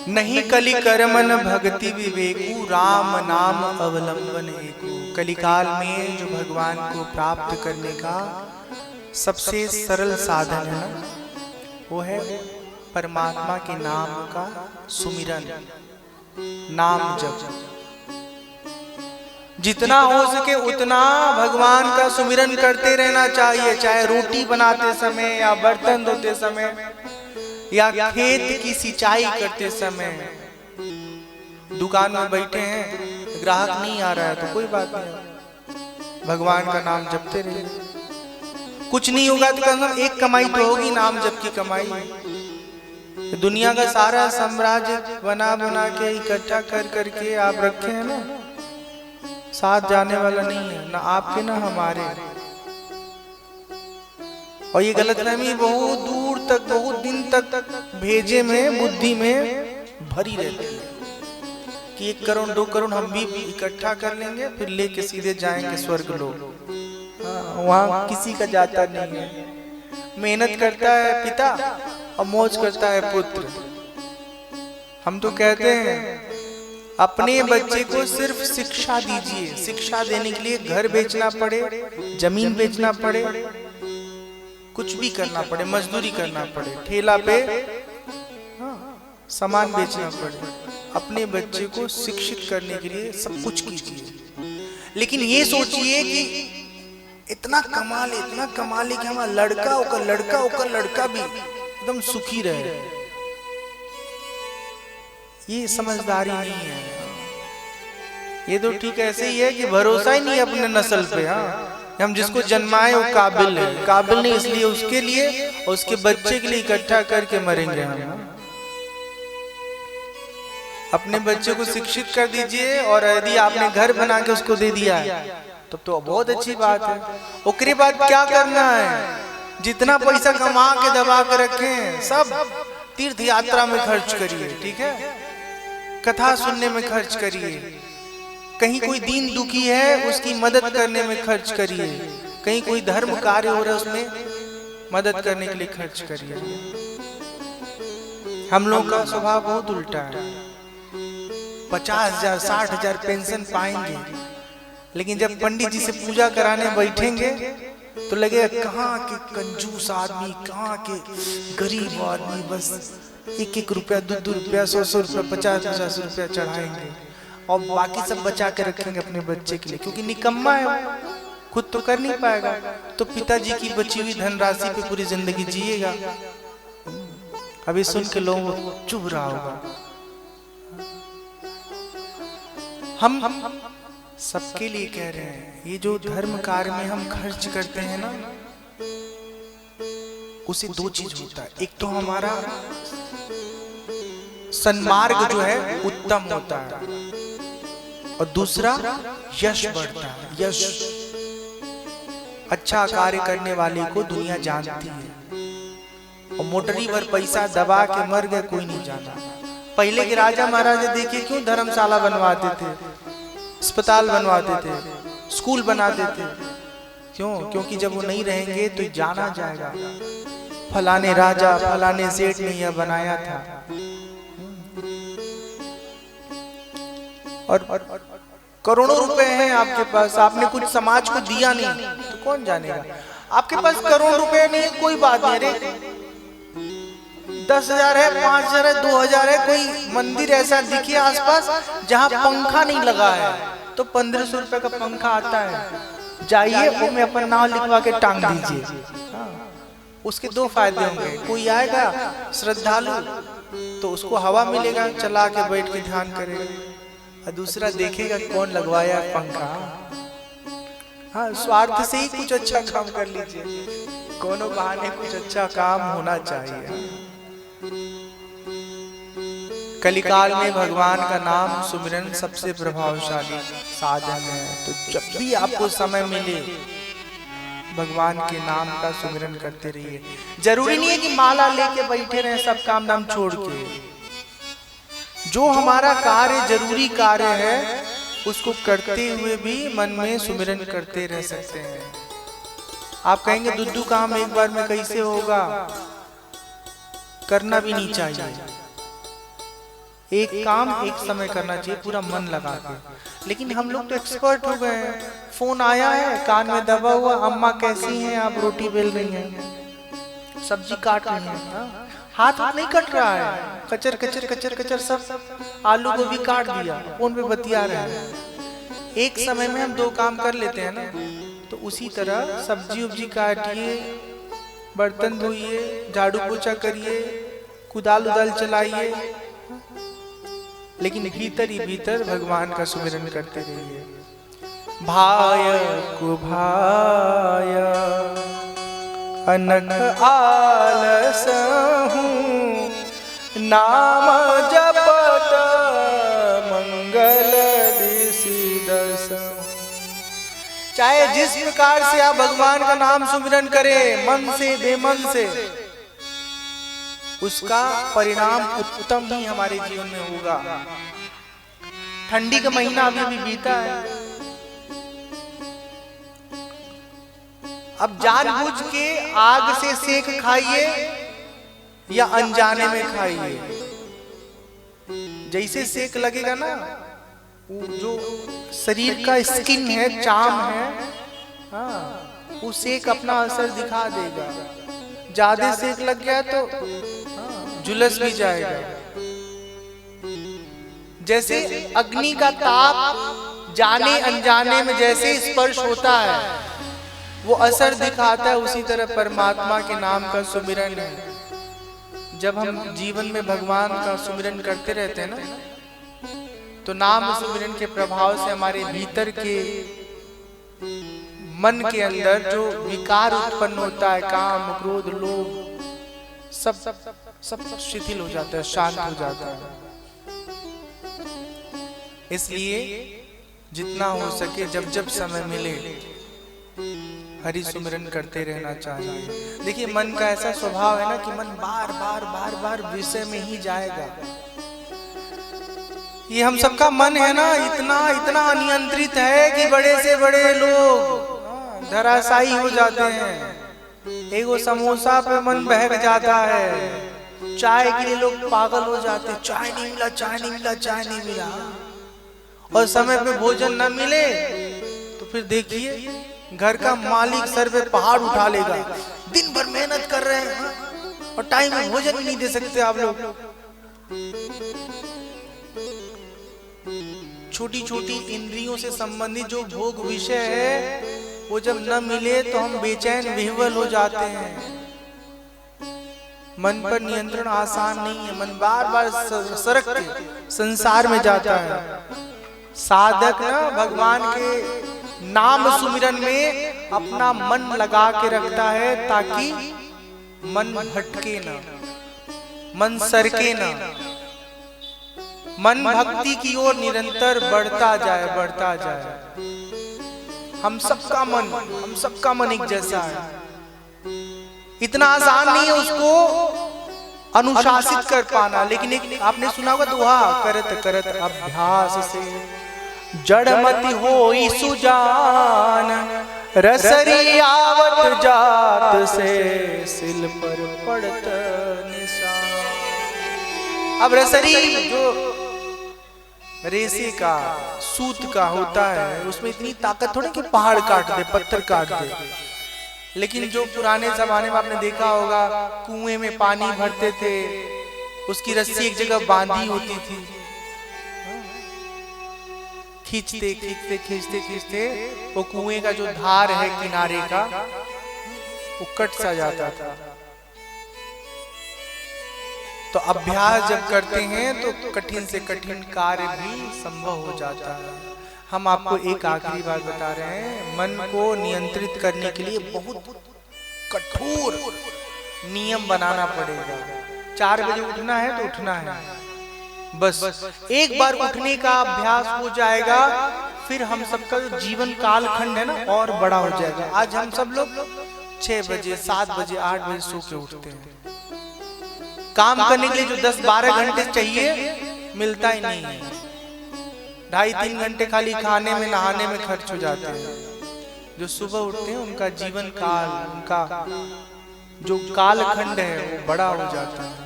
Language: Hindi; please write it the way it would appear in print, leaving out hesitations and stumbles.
नहीं कलि करमन भक्ति विवेकु, राम नाम अवलंबन एकु। कलिकाल में जो भगवान को प्राप्त करने का सबसे सरल साधन है ना, वो है परमात्मा के नाम का सुमिरन, नाम जप। जितना हो सके उतना भगवान का सुमिरन करते रहना चाहिए, चाहे रोटी बनाते समय या बर्तन धोते समय या खेत की सिंचाई करते समय। दुकान में बैठे हैं, ग्राहक नहीं आ रहा है तो कोई बात नहीं, भगवान का नाम जपते रहिए। कुछ नहीं होगा तो कम से कम एक कमाई तो होगी, नाम जप की कमाई। दुनिया का सारा साम्राज्य बना बना के इकट्ठा कर करके आप रखे हैं ना, साथ जाने वाला नहीं है, ना आपके ना हमारे। और ये गलतफहमी बहुत दूर तक, बहुत दिन तक भेजे में, बुद्धि में भरी रहती है कि 1 करोड़ 2 करोड़ हम भी इकट्ठा कर लेंगे, फिर लेके सीधे जाएंगे स्वर्ग लोग। वहां किसी का जाता नहीं है। मेहनत करता है पिता और मौज करता है पुत्र। हम तो कहते हैं अपने बच्चे को सिर्फ शिक्षा दीजिए। शिक्षा देने के लिए घर बेचना पड़े, जमीन बेचना पड़े, कुछ भी करना पड़े, मजदूरी करना पड़े, ठेला पे सामान बेचना पड़े, अपने बच्चे को शिक्षित करने के लिए सब कुछ कीजिए। लेकिन ये सोचिए कि इतना कमा ले, इतना कमा ले कि हमारा लड़का होकर लड़का भी एकदम सुखी रहे। ये समझदारी नहीं है। ये तो ठीक ऐसे ही है कि भरोसा ही नहीं अपने नस्ल पे। हाँ, हम जिसको जन्माए वो काबिल है, काबिल नहीं इसलिए उसके लिए और उसके बच्चे के लिए इकट्ठा करके मरेंगे हम। अपने बच्चे को शिक्षित कर दीजिए, और यदि आपने घर बना के उसको दे दिया है तब तो बहुत अच्छी बात है। उसके बाद क्या करना है? जितना पैसा कमा के दबा के रखें सब तीर्थ यात्रा में खर्च करिए, ठीक है, कथा सुनने में खर्च करिए, कहीं कोई दीन दुखी है उसकी मदद करने में खर्च करिए, कहीं कोई धर्म कार्य हो रहा है उसमें मदद करने के लिए खर्च करिए। हम लोग का स्वभाव बहुत उल्टा है। 50,000 60,000 पेंशन पाएंगे, लेकिन जब पंडित जी से पूजा कराने बैठेंगे तो लगेगा कहाँ के कंजूस आदमी, कहाँ के गरीब आदमी, बस 1-1 रुपया 2-2 रुपया 100-100 रुपया 50-50 रुपया चढ़ाएंगे और बाकी सब बचा के रखेंगे अपने बच्चे के लिए, क्योंकि निकम्मा है, खुद तो कर नहीं पाएगा, तो पिताजी की बची हुई धनराशि पे पूरी जिंदगी जिएगा। अभी सुन के लोग चुभ रहा होगा। हम सबके लिए कह रहे हैं, ये जो धर्म कार्य में हम खर्च करते हैं ना, उसे 2 चीज होता है। एक तो हमारा सन्मार्ग जो है उत्तम होता है, और दूसरा यश बढ़ता है। यश, अच्छा कार्य करने वाले को दुनिया जानती है, और मोटरी भर पैसा दबा के मर गए कोई नहीं जाना। पहले के राजा महाराजा देखिए क्यों धर्मशाला बनवाते थे, अस्पताल बनवाते थे, स्कूल बनाते थे। क्यों? क्योंकि जब वो नहीं रहेंगे तो जाना जाएगा, फलाने राजा फलाने सेठ ने यह बनाया था। और करोड़ों रुपए हैं आपके पास, आपने कुछ समाज को दिया नहीं तो कौन जानेगा। आपके पास करोड़ रुपए नहीं, कोई बात नहीं, अरे 10,000 है, 5,000 है, 2,000 है, कोई मंदिर ऐसा दिखे आसपास जहां पंखा नहीं लगा है तो 1,500 रुपए का पंखा आता है, जाइए वो में अपन नाम लिखवा के टांग दीजिए। उसके 2 फायदे होंगे, कोई आएगा श्रद्धालु तो उसको हवा मिलेगा, चला के बैठ के ध्यान करेगा, और दूसरा देखेगा कौन लगवाया पंखा। हाँ, स्वार्थ से ही कुछ अच्छा काम कर लीजिए, कोनो बहाने कुछ अच्छा काम होना चाहिए। कलिकाल में भगवान का नाम सुमिरन सबसे प्रभावशाली साधन है। तो जब भी आपको समय मिले भगवान के नाम का सुमिरन करते रहिए। जरूरी नहीं है कि माला लेके बैठे रहे सब काम धाम छोड़ के। जो हमारा कार्य जरूरी कार्य है उसको करते हुए भी मन में सुमिरन करते रह सकते हैं। आप कहेंगे दुद्दू काम एक बार में कैसे होगा, करना भी नहीं चाहिए। एक काम एक समय करना चाहिए पूरा मन लगा के। लेकिन हम लोग तो एक्सपर्ट हो गए हैं, फोन आया है कान में दबा हुआ, अम्मा कैसी हैं आप, रोटी बेल रही हैं, सब्जी काट रही हैं, हाथ नहीं कट रहा है, कचर कचर कचर कचर सब, आलू को भी काट दिया, फोन पे बतिया रहे हैं। एक समय में हम दो काम कर लेते हैं ना। तो उसी तरह सब्जी उब्जी काटिए, बर्तन धोइए, झाड़ू पोछा करिए, कुदाल उदाल चलाइए, लेकिन भीतर ही भीतर भगवान का सुमिरन करते रहिए। भाय को भाय अनक आलस हूँ, नाम जपत मंगल दिसिदस। चाहे जिस प्रकार से आप भगवान का नाम सुमिरन करें, मन से बेमन से, उसका परिणाम उत्तम ही हमारे जीवन में होगा। ठंडी का महीना अभी बीता है, अब जानबूझ के आग से सेक खाइए या अनजाने में खाइए, जैसे सेक लगेगा ना, वो जो शरीर का स्किन है, चाम है, हाँ, वो सेक अपना असर दिखा देगा। ज्यादा सेक लग गया तो झुलस भी जाएगा। जैसे अग्नि का ताप जाने अनजाने में जैसे स्पर्श होता है, वो असर दिखाता है, उसी तरह परमात्मा के नाम का सुमिरन है। जब हम जीवन में भगवान का सुमिरन करते रहते हैं ना, तो नाम सुमिरन के प्रभाव से हमारे भीतर के मन के अंदर जो विकार उत्पन्न होता है, काम क्रोध लोभ, सब शिथिल हो जाता है, शांत हो जाता है। इसलिए जितना हो सके जब जब समय मिले हरि सुमिरन करते रहना चाहिए। देखिए मन का ऐसा स्वभाव है ना कि मन बार बार बार बार विषय में ही जाएगा। ये हम सबका मन है ना, इतना इतना अनियंत्रित है कि बड़े से बड़े लोग धराशायी हो जाते हैं। एगो समोसा पे मन बहक जाता है, चाय के लिए लोग पागल हो जाते हैं, चाय नहीं मिला, चाय नहीं मिला, चाय नहीं मिला, और समय पे भोजन न मिले तो फिर देखिए घर का मालिक सर पे पहाड़ उठा लेगा। दिन भर मेहनत कर रहे हैं और टाइम में भोजन नहीं दे सकते आप लोग। छोटी छोटी इंद्रियों से संबंधित जो भोग विषय है, वो जब न मिले तो हम बेचैन विह्वल हो जाते हैं। मन पर नियंत्रण आसान नहीं है, मन बार बार सरक के संसार में जाता है। साधक ना भगवान के नाम सुमिरन में अपना मन लगा के रखता है, ताकि मन भटके ना, मन सरके ना, मन भक्ति की ओर निरंतर बढ़ता जाए, बढ़ता जाए। हम सबका मन एक जैसा है। इतना आसान नहीं है उसको अनुशासित कर पाना। लेकिन एक आपने सुना होगा दोहा, करत करत अभ्यास से जड़मति होई सुजान, रसरी आवत जात से सिल पर पड़त निशान। अब रसरी जो रेसे का सूत का होता है, उसमें इतनी ताकत थोड़ी कि पहाड़ काट दे, पत्थर काट दे। लेकिन जो पुराने जमाने में आपने देखा होगा, कुएं में पानी भरते थे, उसकी रस्सी एक जगह बांधी होती थी, खींचते खींचते खींचते खींचते वो कुएं का जो धार है किनारे का, वो कट सा जाता था। तो अभ्यास जब करते हैं तो कठिन से कठिन कार्य भी संभव हो जाता है। हम आपको एक आखिरी बात बता रहे हैं, मन को नियंत्रित करने के लिए बहुत कठोर नियम बनाना पड़ेगा। 4 बजे उठना है तो उठना है, बस एक बार उठने का अभ्यास हो जाएगा, फिर हम सबका जो जीवन काल खंड है ना और बड़ा हो जाएगा। आज हम सब लोग 6 बजे 7 बजे 8 बजे सो के उठते हैं। काम करने के लिए जो 10-12 घंटे चाहिए मिलता ही नहीं है। 2.5-3 घंटे खाली खाने में नहाने में खर्च हो जाते हैं। जो सुबह उठते हैं उनका जीवन काल, उनका जो कालखंड है वो बड़ा हो जाता है।